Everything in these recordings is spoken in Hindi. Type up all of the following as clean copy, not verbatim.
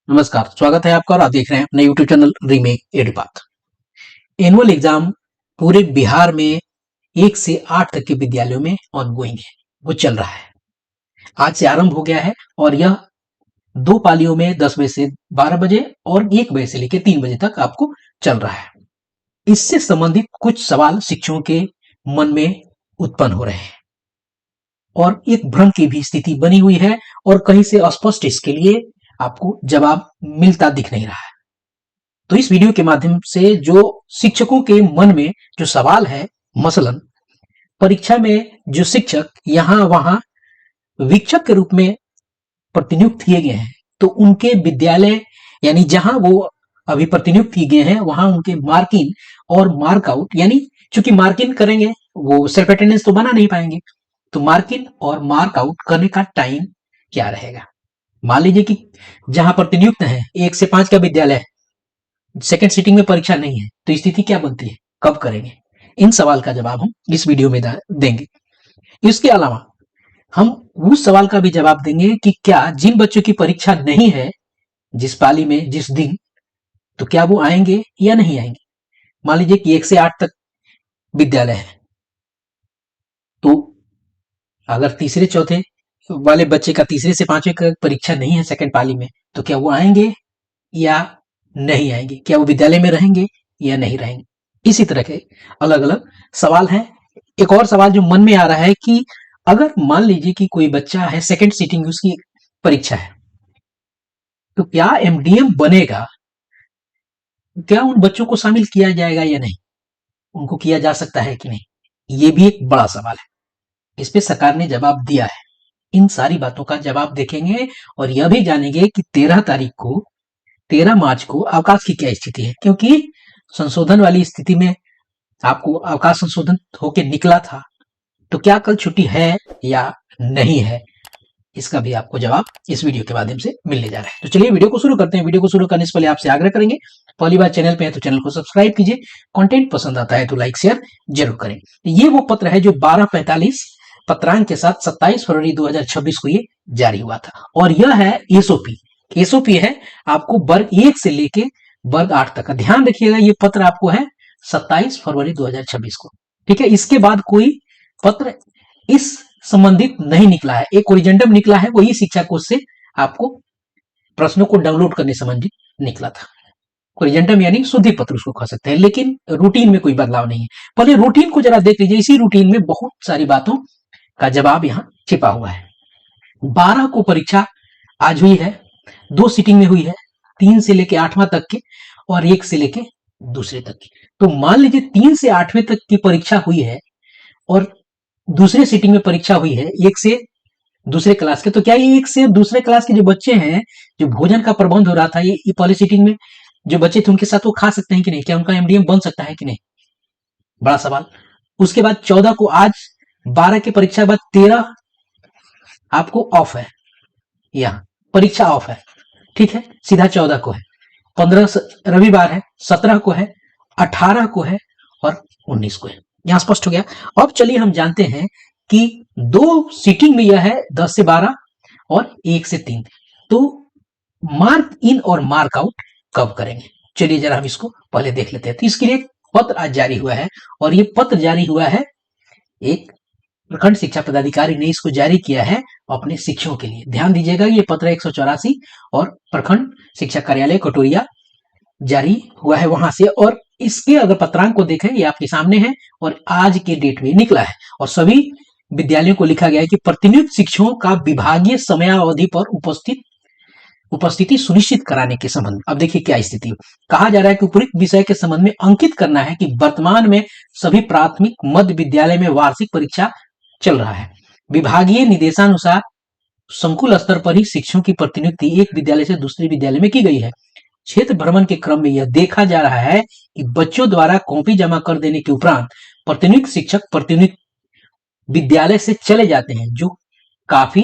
नमस्कार, स्वागत है आपका और आप देख रहे हैं अपने YouTube channel Remake Edupath. Annual exam पूरे बिहार में 1 से 8 तक के विद्यालयों में ऑनगोइंग है, वो चल रहा है। आज से आरंभ हो गया है और यह 2 पालियों में 10 बजे से 12 बजे और 1 बजे से लेकर 3 बजे तक आपको चल रहा है। इससे संबंधित कुछ सवाल शिक्षकों के मन में उत्पन्न हो रहे हैं और एक भ्रम की भी स्थिति बनी हुई है और कहीं से अस्पष्ट इसके लिए आपको जवाब मिलता दिख नहीं रहा है। तो इस वीडियो के माध्यम से जो शिक्षकों के मन में जो सवाल है, मसलन परीक्षा में जो शिक्षक यहाँ वहां वीक्षक के रूप में प्रतिनियुक्त किए गए हैं, तो उनके विद्यालय यानी जहां वो अभी प्रतिनियुक्त किए गए हैं वहां उनके मार्किंग और मार्कआउट, यानी चूंकि मार्किंग करेंगे वो सेल्फ अटेंडेंस तो बना नहीं पाएंगे, तो मार्किंग और मार्कआउट करने का टाइम क्या रहेगा। मान लीजिए कि जहां प्रतिनियुक्त है 1 से 5 का विद्यालय है, सेकेंड सीटिंग में परीक्षा नहीं है, तो स्थिति क्या बनती है, कब करेंगे। इन सवाल का जवाब हम इस वीडियो में देंगे। इसके अलावा हम उस सवाल का भी जवाब देंगे कि क्या जिन बच्चों की परीक्षा नहीं है जिस पाली में जिस दिन, तो क्या वो आएंगे या नहीं आएंगे। मान लीजिए कि 1 से 8 तक विद्यालय है, तो अगर तीसरे चौथे वाले बच्चे का तीसरे से 5वें का परीक्षा नहीं है सेकेंड पाली में, तो क्या वो आएंगे या नहीं आएंगे, क्या वो विद्यालय में रहेंगे या नहीं रहेंगे। इसी तरह के अलग अलग सवाल हैं। एक और सवाल जो मन में आ रहा है कि अगर मान लीजिए कि कोई बच्चा है सेकंड सीटिंग उसकी परीक्षा है, तो क्या एमडीएम बनेगा, क्या उन बच्चों को शामिल किया जाएगा या नहीं, उनको किया जा सकता है कि नहीं। ये भी एक बड़ा सवाल है, इस पे सरकार ने जवाब दिया है। इन सारी बातों का जवाब देखेंगे और यह भी जानेंगे कि 13 मार्च को अवकाश की क्या स्थिति है, क्योंकि संशोधन वाली स्थिति में आपको अवकाश संशोधन होके निकला था, तो क्या कल छुट्टी है या नहीं है, इसका भी आपको जवाब इस वीडियो के माध्यम से मिलने जा रहा है। तो चलिए वीडियो को शुरू करते हैं। वीडियो को शुरू करने से पहले आपसे आग्रह करेंगे, पहली बार चैनल पे है तो चैनल को सब्सक्राइब कीजिए, कंटेंट पसंद आता है तो लाइक शेयर जरूर करें। ये वो पत्र है जो 12:45 पत्रांक के साथ 27 फरवरी 2026 को ये जारी हुआ था और यह है एसओपी है आपको वर्ग 1 से लेके वर्ग 8 तक का। ध्यान रखिएगा, ये पत्र आपको है 27 फरवरी 2026 को, ठीक है। इसके बाद कोई पत्र इस संबंधित नहीं निकला है। एक ओरिजेंडम निकला है, वही शिक्षा कोष से आपको प्रश्नों को डाउनलोड करने संबंधित निकला था। ओरिजेंडम यानी शुद्धि पत्र उसको कह सकते हैं, लेकिन रूटीन में कोई बदलाव नहीं है। पहले रूटीन को जरा देख लीजिए। इसी रूटीन में बहुत सारी बातों का जवाब यहाँ छिपा हुआ है। 12 को परीक्षा आज हुई है, 2 सीटिंग में हुई है, 3 से लेके 8वां तक के और 1 से लेके दूसरे तक की। तो मान लीजिए 3 से 8वें तक की परीक्षा हुई है और दूसरे सीटिंग में परीक्षा हुई है 1 से दूसरे क्लास के, तो क्या ये 1 से दूसरे क्लास के जो बच्चे हैं, जो भोजन का प्रबंध हो रहा था, ये पहले सीटिंग में जो बच्चे थे उनके साथ वो खा सकते हैं कि नहीं, क्या उनका एमडीएम बन सकता है कि नहीं, बड़ा सवाल। उसके बाद 14 को आज 12 की परीक्षा बाद 13 आपको ऑफ है, यहाँ परीक्षा ऑफ है, ठीक है, सीधा 14 को है, 15 रविवार है, 17 को है, 18 को है और 19 को है। यहां स्पष्ट हो गया। अब चलिए हम जानते हैं कि 2 सीटिंग में यह है 10 से 12 और 1 से 3, तो मार्क इन और मार्क आउट कब करेंगे। चलिए जरा हम इसको पहले देख लेते हैं। तो इसके लिए पत्र आज जारी हुआ है और ये पत्र जारी हुआ है, एक प्रखंड शिक्षा पदाधिकारी ने इसको जारी किया है अपने शिक्षकों के लिए। ध्यान दीजिएगा, ये पत्र 184 और प्रखंड शिक्षा कार्यालय कटोरिया जारी हुआ है वहां से, और इसके अगर पत्रांक को देखें ये आपके सामने है और आज के डेट में निकला है और सभी विद्यालयों को लिखा गया है कि प्रतिनियुक्त शिक्षकों का विभागीय समयावधि पर उपस्थिति सुनिश्चित कराने के संबंध में। अब देखिए क्या स्थिति कहा जा रहा है कि उपयुक्त विषय के संबंध में अंकित करना है कि वर्तमान में सभी प्राथमिक मध्य विद्यालय में वार्षिक परीक्षा चल रहा है। विभागीय निर्देशानुसार संकुल स्तर पर ही शिक्षकों की प्रतिनियुक्ति एक विद्यालय से दूसरे विद्यालय में की गई है। क्षेत्र भ्रमण के क्रम में यह देखा जा रहा है कि बच्चों द्वारा कॉपी जमा कर देने के उपरांत प्रतिनियुक्त शिक्षक प्रतिनियुक्त विद्यालय से चले जाते हैं, जो काफी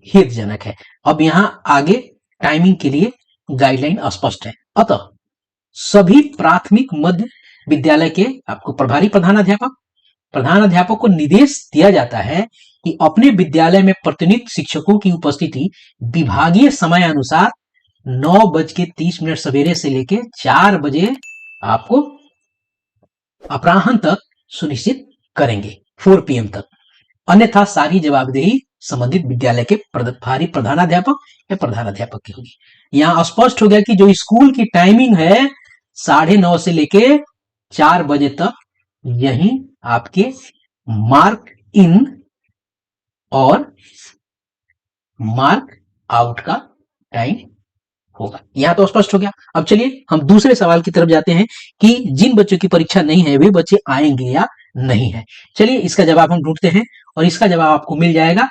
खेदजनक है। अब यहाँ आगे टाइमिंग के लिए गाइडलाइन अस्पष्ट है। अतः सभी प्राथमिक मध्य विद्यालय के आपको प्रभारी प्रधानाध्यापक को निर्देश दिया जाता है कि अपने विद्यालय में प्रतिनियुक्त शिक्षकों की उपस्थिति विभागीय समय अनुसार 9:30 सवेरे से लेके 4 बजे आपको अपराह्न तक सुनिश्चित करेंगे, 4 PM तक। अन्यथा सारी जवाबदेही संबंधित विद्यालय के भारी प्रधानाध्यापक या प्रधानाध्यापक की होगी। यहाँ स्पष्ट हो गया कि जो स्कूल की टाइमिंग है 9:30 से लेके 4 बजे तक, यही आपके मार्क इन और मार्क आउट का टाइम होगा। यहां तो स्पष्ट हो गया। अब चलिए हम दूसरे सवाल की तरफ जाते हैं कि जिन बच्चों की परीक्षा नहीं है वे बच्चे आएंगे या नहीं है। चलिए इसका जवाब हम ढूंढते हैं और इसका जवाब आपको मिल जाएगा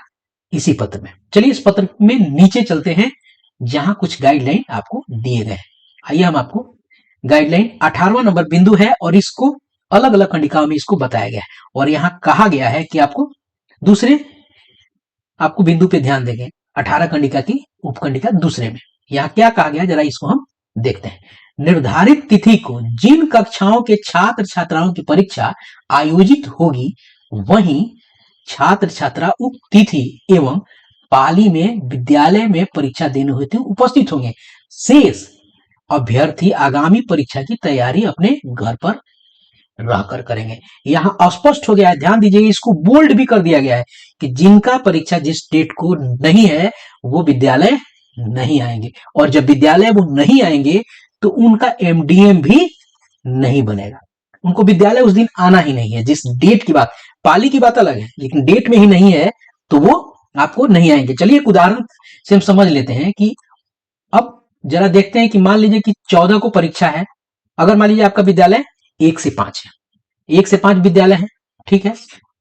इसी पत्र में। चलिए इस पत्र में नीचे चलते हैं जहां कुछ गाइडलाइन आपको दिए गए हैं। आइए हम आपको गाइडलाइन 18वां नंबर बिंदु है और इसको अलग अलग खंडिकाओं में इसको बताया गया है और यहां कहा गया है कि आपको दूसरे आपको बिंदु पे ध्यान देंगे। 18 खंडिका की उपखंडिका दूसरे में यहाँ क्या कहा गया, जरा इसको हम देखते हैं। निर्धारित तिथि को जिन कक्षाओं के छात्र छात्राओं की परीक्षा आयोजित होगी वहीं छात्र छात्रा उक्त तिथि एवं पाली में विद्यालय में परीक्षा देने हेतु उपस्थित होंगे। शेष अभ्यर्थी आगामी परीक्षा की तैयारी अपने घर पर रहकर करेंगे। यहाँ स्पष्ट हो गया है, ध्यान दीजिए, इसको बोल्ड भी कर दिया गया है कि जिनका परीक्षा जिस डेट को नहीं है वो विद्यालय नहीं आएंगे और जब विद्यालय वो नहीं आएंगे तो उनका MDM भी नहीं बनेगा। उनको विद्यालय उस दिन आना ही नहीं है। जिस डेट की बात, पाली की बात अलग है, लेकिन डेट में ही नहीं है तो वो आपको नहीं आएंगे। चलिए एक उदाहरण से हम समझ लेते हैं कि अब जरा देखते हैं कि मान लीजिए कि 14 को परीक्षा है। अगर मान लीजिए आपका विद्यालय 1 से 5 है, 1 से 5 विद्यालय है, ठीक है,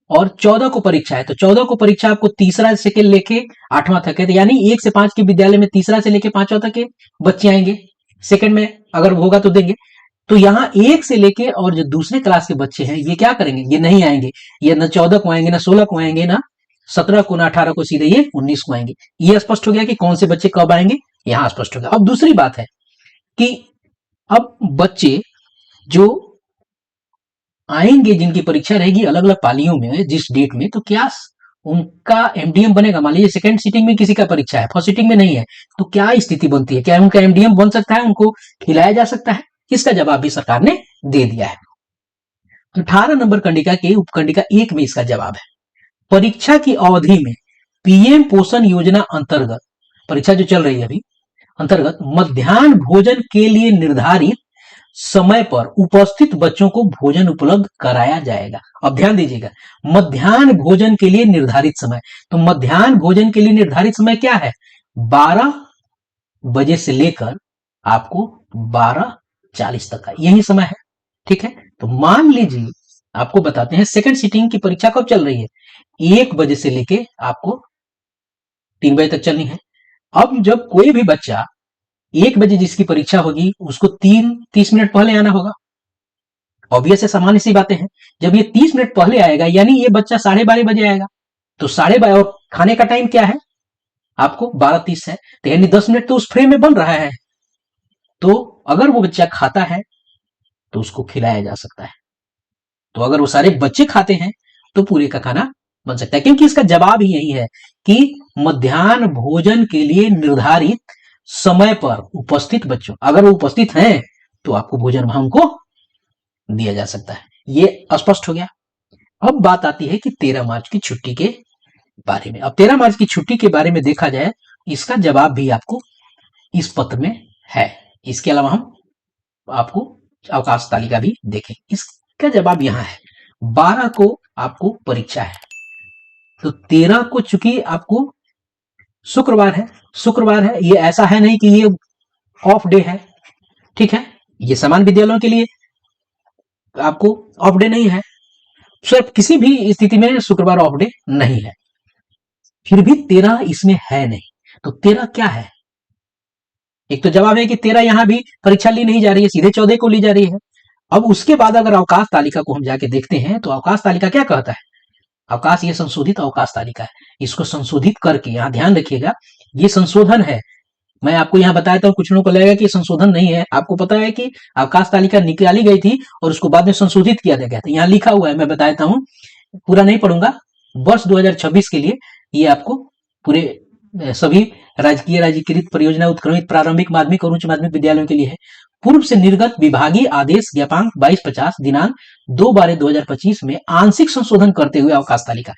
और 14 को परीक्षा है तो 14 को परीक्षा आपको तीसरा से लेके 8वां तक है, तो यानी 1 से 5 के विद्यालय में तीसरा से लेके 5वां तक के बच्चे आएंगे। सेकंड में अगर होगा तो देंगे। तो यहाँ 1 से लेके और जो दूसरे क्लास के बच्चे हैं ये क्या करेंगे, ये नहीं आएंगे। ये न 14 को आएंगे, ना 16 को आएंगे, ना 17 को, ना 18 को, सीधे ये 19 को आएंगे। ये स्पष्ट हो गया कि कौन से बच्चे कब आएंगे, यहाँ स्पष्ट हो गया। अब दूसरी बात है कि अब बच्चे जो आएंगे जिनकी परीक्षा रहेगी अलग अलग पालियों में जिस डेट में, तो क्या उनका MDM बनेगा। मान लीजिए सेकंड सीटिंग में किसी का परीक्षा है, फर्स्ट सीटिंग में नहीं है, तो क्या स्थिति बनती है, क्या उनका MDM बन सकता है, उनको खिलाया जा सकता है? इसका जवाब भी सरकार ने दे दिया है। 18 नंबर खंडिका के उपखंडिका 1 में इसका जवाब है। परीक्षा की अवधि में PM पोषण योजना अंतर्गत, परीक्षा जो चल रही है अभी, अंतर्गत मध्याह्न भोजन के लिए निर्धारित समय पर उपस्थित बच्चों को भोजन उपलब्ध कराया जाएगा। अब ध्यान दीजिएगा, मध्याह्न भोजन के लिए निर्धारित समय, तो मध्याह्न भोजन के लिए निर्धारित समय क्या है, 12 बजे से लेकर आपको 12:40 तक का यही समय है, ठीक है। तो मान लीजिए आपको बताते हैं सेकंड सीटिंग की परीक्षा कब चल रही है, 1 बजे से लेके आपको 3 बजे तक चलनी है। अब जब कोई भी बच्चा 1 बजे जिसकी परीक्षा होगी उसको 30 मिनट पहले आना होगा। ऑब्वियस है, सामान्य सी बातें हैं। जब ये 30 मिनट पहले आएगा यानी ये बच्चा 12:30 बजे आएगा, तो 12:30, और खाने का टाइम क्या है आपको 12:30 है, तो यानी 10 मिनट तो उस फ्रेम में बन रहा है। तो अगर वो बच्चा खाता है तो उसको खिलाया जा सकता है। तो अगर वो सारे बच्चे खाते हैं तो पूरे का खाना बन सकता है, क्योंकि इसका जवाब ही यही है कि मध्याह्न भोजन के लिए निर्धारित समय पर उपस्थित बच्चों, अगर वो उपस्थित हैं तो आपको भोजन वहां उनको दिया जा सकता है। ये स्पष्ट हो गया। अब बात आती है कि 13 मार्च की छुट्टी के बारे में। अब 13 मार्च की छुट्टी के बारे में देखा जाए, इसका जवाब भी आपको इस पत्र में है। इसके अलावा हम आपको अवकाश तालिका भी देखें, इसका जवाब यहां है। 12 को आपको परीक्षा है, तो 13 को चूंकि आपको शुक्रवार है, ये ऐसा है नहीं कि ये ऑफ डे है, ठीक है, ये समान विद्यालयों के लिए आपको ऑफ डे नहीं है। सिर्फ किसी भी स्थिति में शुक्रवार ऑफ डे नहीं है, फिर भी 13 इसमें है नहीं। तो 13 क्या है, एक तो जवाब है कि 13 यहां भी परीक्षा ली नहीं जा रही है, सीधे 14 को ली जा रही है। अब उसके बाद अगर अवकाश तालिका को हम जाके देखते हैं तो अवकाश तालिका क्या कहता है, अवकाश, ये संशोधित अवकाश तालिका है, इसको संशोधित करके, यहां ध्यान रखिएगा ये संशोधन है। मैं आपको यहां बताया था, कुछ लोगों को लगेगा कि संशोधन नहीं है। आपको पता है कि अवकाश तालिका निकाली गई थी और उसको बाद में संशोधित किया गया था, यहां लिखा हुआ है, मैं बताता हूं, पूरा नहीं पढ़ूंगा। वर्ष 2026 के लिए ये आपको पूरे सभी राजकीय राजकीकृत परियोजना उत्क्रमित प्रारंभिक माध्यमिक और उच्च माध्यमिक विद्यालयों के लिए है। पूर्व से निर्गत विभागीय आदेश ज्ञापांक 2250 दिनांक 2/12/2025 में आंशिक संशोधन करते हुए अवकाश तालिका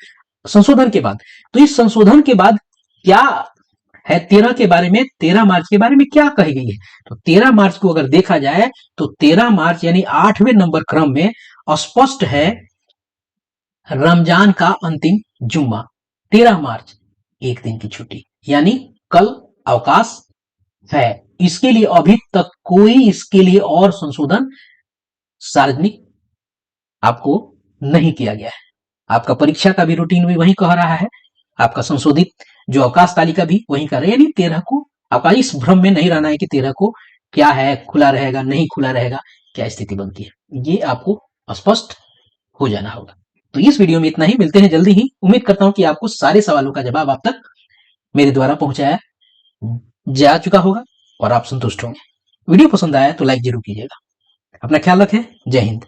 संशोधन के बाद, तो इस संशोधन के बाद क्या है 13 के बारे में, 13 मार्च के बारे में क्या कही गई है? तो 13 मार्च को अगर देखा जाए तो 13 मार्च यानी 8वें नंबर क्रम में स्पष्ट है रमजान का अंतिम जुम्मा 13 मार्च, एक दिन की छुट्टी, यानी कल अवकाश है। इसके लिए अभी तक कोई इसके लिए और संशोधन सार्वजनिक आपको नहीं किया गया है। आपका परीक्षा का भी रूटीन भी वही कह रहा है, आपका संशोधित जो अवकाश तालिका भी वही कर रहा है, यानी 13 को आपका इस भ्रम में नहीं रहना है कि 13 को क्या है, खुला रहेगा नहीं खुला रहेगा, क्या स्थिति बनती है, ये आपको स्पष्ट हो जाना होगा। तो इस वीडियो में इतना ही, मिलते हैं जल्दी ही। उम्मीद करता हूं कि आपको सारे सवालों का जवाब आप तक मेरे द्वारा पहुंचाया जा चुका होगा और आप संतुष्ट होंगे। वीडियो पसंद आया तो लाइक जरूर कीजिएगा। अपना ख्याल रखें। जय हिंद।